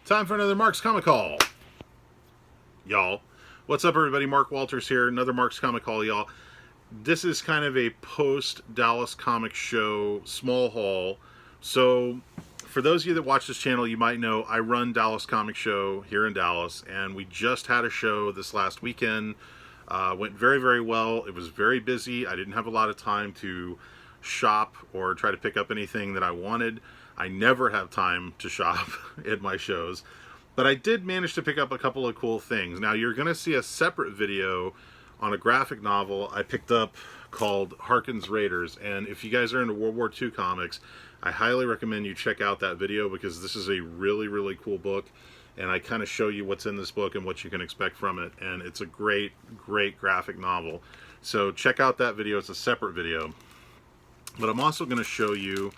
Time for another Mark's Comic Call, y'all. What's up, everybody? Mark Walters here. Another Mark's Comic Call, y'all. This is kind of a post-Dallas Comic Show small haul. So, for those of you that watch this channel, you might know I run Dallas Comic Show here in Dallas, and we just had a show this last weekend. Went very, very well. It was very busy. I didn't have a lot of time to shop or try to pick up anything that I wanted. I never have time to shop at my shows, but I did manage to pick up a couple of cool things. Now, you're going to see a separate video on a graphic novel I picked up called Harkin's Raiders, and if you guys are into World War II comics, I highly recommend you check out that video because this is a really, really cool book, and I kind of show you what's in this book and what you can expect from it, and it's a great, great graphic novel. So check out that video. It's a separate video. But I'm also going to show you,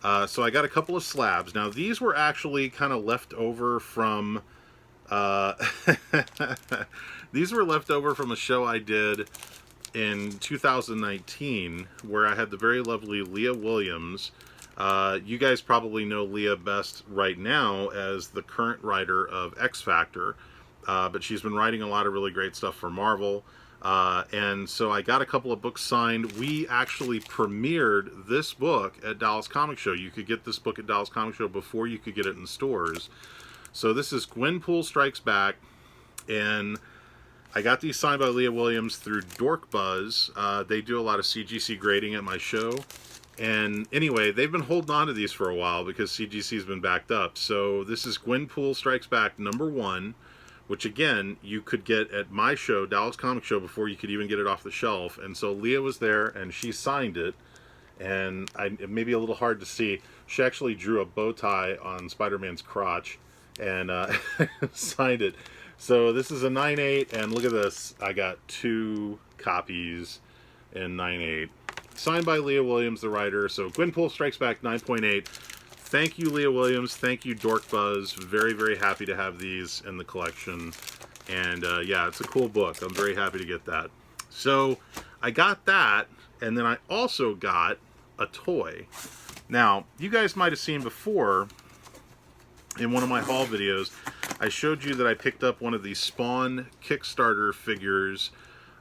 so I got a couple of slabs. Now, these were actually kind of left over from, these were left over from a show I did in 2019 where I had the very lovely Leah Williams. You guys probably know Leah best right now as the current writer of X Factor, but she's been writing a lot of really great stuff for Marvel. And so I got a couple of books signed. We actually premiered this book at Dallas Comic Show. You could get this book at Dallas Comic Show before you could get it in stores. So this is GWENPOOL Strikes Back, and I got these signed by Leah Williams through Dork Buzz. They do a lot of CGC grading at my show. And anyway, they've been holding on to these for a while because CGC's been backed up. So this is GWENPOOL Strikes Back #1, which again, you could get at my show, Dallas Comic Show, before you could even get it off the shelf. And so Leah was there, and she signed it. And it may be a little hard to see. She actually drew a bow tie on Spider-Man's crotch and signed it. So this is a 9/8, and look at this. I got 2 copies in 9/8. Signed by Leah Williams, the writer. So GWENPOOL Strikes Back 9.8. Thank you, Leah Williams. Thank you, Dork Buzz. Very, very happy to have these in the collection. And yeah, it's a cool book. I'm very happy to get that. So I got that, and then I also got a toy. Now, you guys might have seen before in one of my haul videos, I showed you that I picked up one of these SPAWN Kickstarter figures.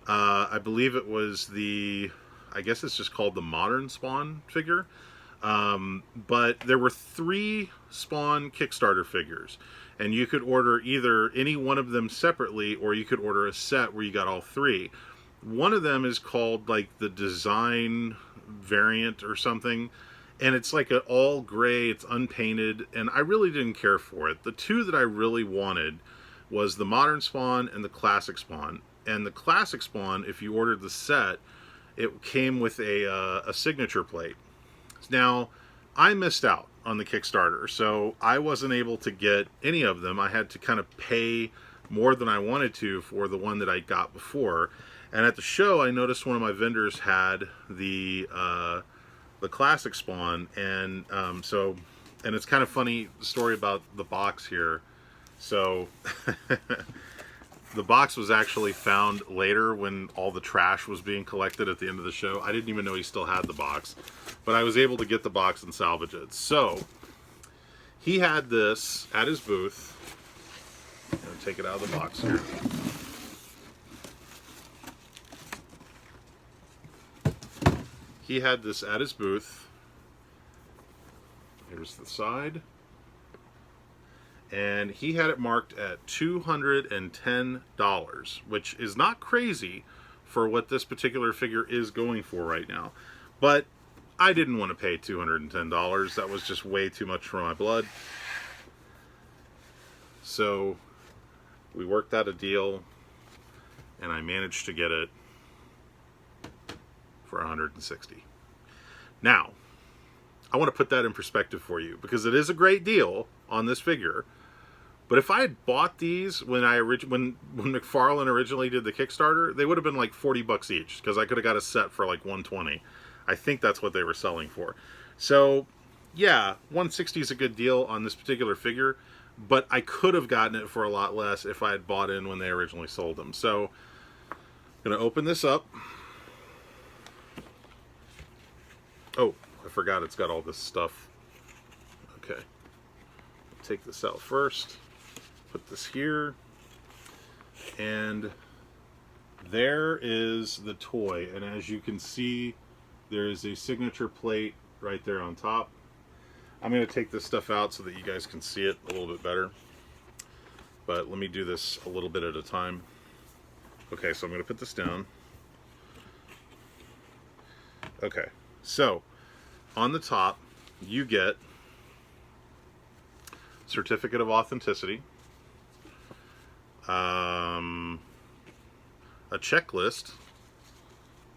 I believe it was the, I guess it's just called the Modern SPAWN figure. But there were 3 SPAWN Kickstarter figures, and you could order either any one of them separately, or you could order a set where you got all 3. One of them is called like the design variant or something, and it's like an all gray, it's unpainted, and I really didn't care for it. The 2 that I really wanted was the Modern SPAWN and the Classic SPAWN. And the Classic SPAWN, if you ordered the set, it came with a signature plate. Now, I missed out on the Kickstarter, so I wasn't able to get any of them. I had to kind of pay more than I wanted to for the one that I got before. And at the show, I noticed one of my vendors had the Classic SPAWN, and and it's kind of funny story about the box here. So the box was actually found later when all the trash was being collected at the end of the show. I didn't even know he still had the box, but I was able to get the box and salvage it. So he had this at his booth. I'm going to take it out of the box here. He had this at his booth. Here's the side. And he had it marked at $210, which is not crazy for what this particular figure is going for right now. But I didn't want to pay $210. That was just way too much for my blood. So we worked out a deal, and I managed to get it for $160. Now, I want to put that in perspective for you because it is a great deal on this figure. But if I had bought these when McFarlane originally did the Kickstarter, they would have been like 40 bucks each because I could have got a set for like 120. I think that's what they were selling for. So yeah, 160 is a good deal on this particular figure, but I could have gotten it for a lot less if I had bought in when they originally sold them. So I'm going to open this up. Oh, I forgot it's got all this stuff. Okay. Take this out first. put this here, and there is the toy. And as you can see, there is a signature plate right there on top. I'm going to take this stuff out so that you guys can see it a little bit better. But let me do this a little bit at a time. Okay, so I'm going to put this down. Okay, so on the top, you get certificate of authenticity, a checklist,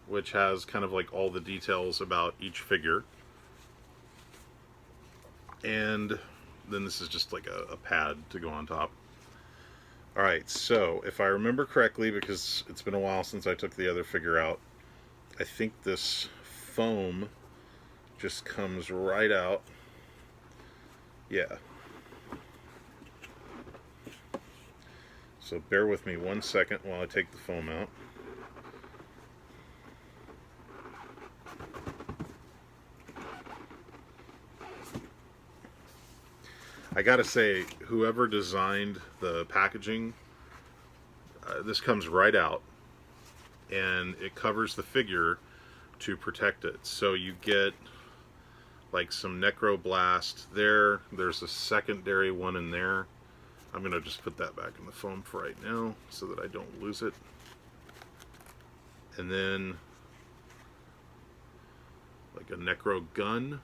which has kind of like all the details about each figure, and then this is just like a pad to go on top. Alright, so if I remember correctly, because it's been a while since I took the other figure out, I think this foam just comes right out. Yeah. So bear with me 1 second while I take the foam out. I gotta say, whoever designed the packaging, this comes right out, and it covers the figure to protect it. So you get like some Necroblast there. There's a secondary one in there. I'm gonna just put that back in the foam for right now so that I don't lose it. And then like a Necro gun,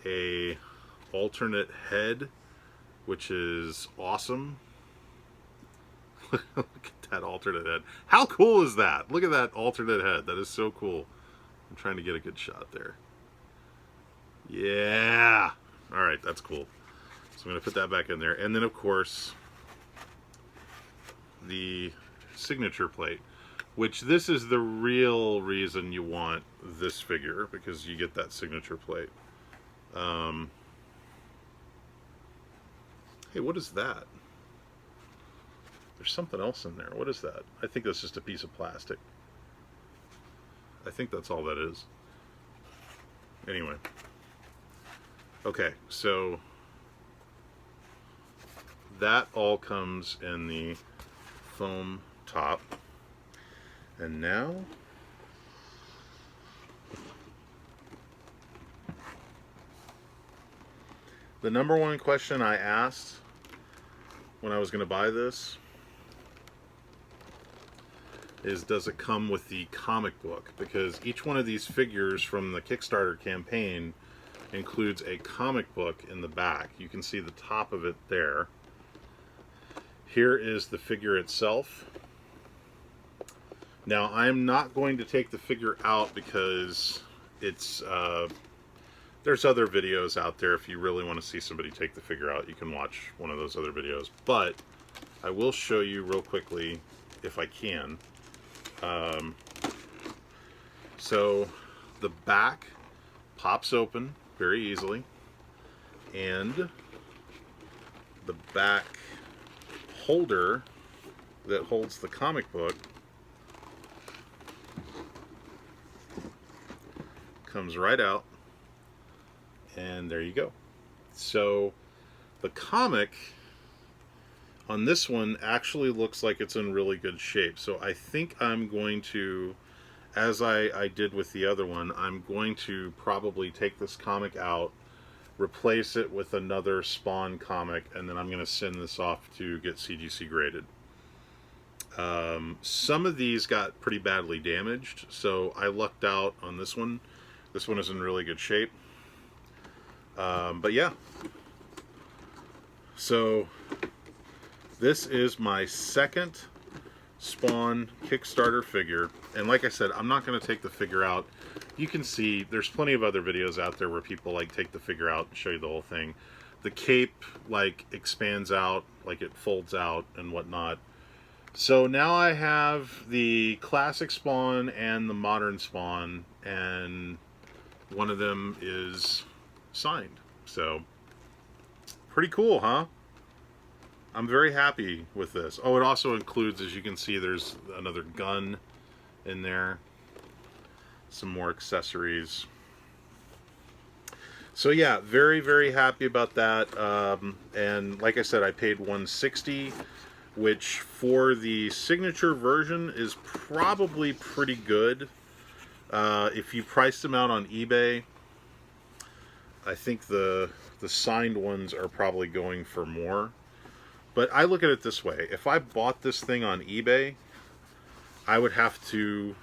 a alternate head, which is awesome. Look at that alternate head. How cool is that? Look at that alternate head. That is so cool. I'm trying to get a good shot there. Yeah. All right, that's cool. So I'm going to put that back in there. And then, of course, the signature plate, which this is the real reason you want this figure, because you get that signature plate. Hey, what is that? There's something else in there. What is that? I think that's just a piece of plastic. I think that's all that is. Anyway. Okay, so that all comes in the foam top. And now the number one question I asked when I was going to buy this is, does it come with the comic book? Because each one of these figures from the Kickstarter campaign includes a comic book in the back. You can see the top of it there. Here is the figure itself. Now, I'm not going to take the figure out because it's there's other videos out there. If you really want to see somebody take the figure out, you can watch one of those other videos. But I will show you real quickly, if I can. So the back pops open very easily, and the back holder that holds the comic book comes right out, and there you go. So the comic on this one actually looks like it's in really good shape. So I think I'm going to, as I did with the other one, I'm going to probably take this comic out, replace it with another Spawn comic, and then I'm going to send this off to get CGC graded. Some of these got pretty badly damaged, so I lucked out on this one. This one is in really good shape. But yeah. So this is my second Spawn Kickstarter figure. And like I said, I'm not going to take the figure out. You can see there's plenty of other videos out there where people like take the figure out and show you the whole thing. The cape like expands out, like it folds out and whatnot. So now I have the classic Spawn and the modern Spawn, and one of them is signed. So pretty cool, huh? I'm very happy with this. Oh, it also includes, as you can see, there's another gun in there, some more accessories. So yeah, very, very happy about that. And like I said, I paid $160, which for the signature version is probably pretty good. If you price them out on eBay, I think the signed ones are probably going for more. But I look at it this way: if I bought this thing on eBay, I would have to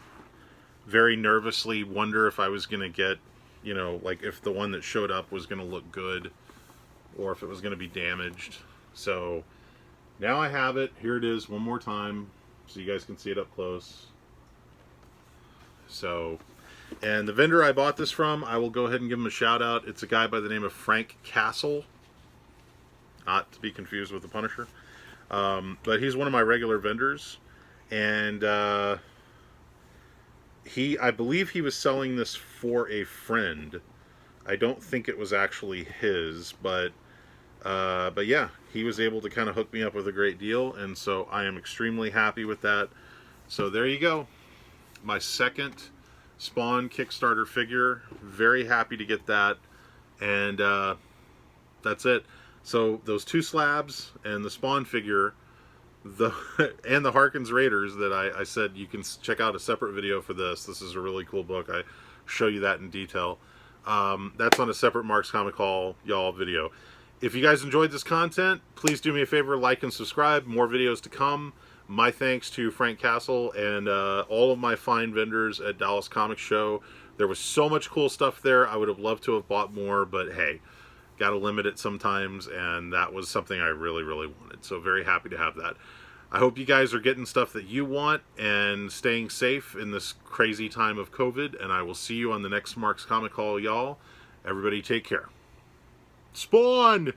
very nervously wonder if I was going to get, you know, like if the one that showed up was going to look good or if it was going to be damaged. So now I have it. Here it is one more time so you guys can see it up close. So, and the vendor I bought this from, I will go ahead and give him a shout out. It's a guy by the name of Frank Castle, not to be confused with the Punisher. But he's one of my regular vendors, and I believe he was selling this for a friend. I don't think it was actually his, but yeah, he was able to kind of hook me up with a great deal, and so I am extremely happy with that. So there you go, my second Spawn Kickstarter figure. Very happy to get that, and that's it. So those two slabs and the Spawn figure, and the Harkins Raiders that I said you can check out a separate video for this. This is a really cool book. I show you that in detail. That's on a separate Mark's Comic Hall y'all video. If you guys enjoyed this content, please do me a favor, like and subscribe. More videos to come. My thanks to Frank Castle and all of my fine vendors at Dallas Comic Show. There was so much cool stuff there. I would have loved to have bought more, but hey, got to limit it sometimes, and that was something I really, really wanted. So very happy to have that. I hope you guys are getting stuff that you want and staying safe in this crazy time of COVID, and I will see you on the next Mark's Comic Hall, y'all. Everybody take care. Spawn!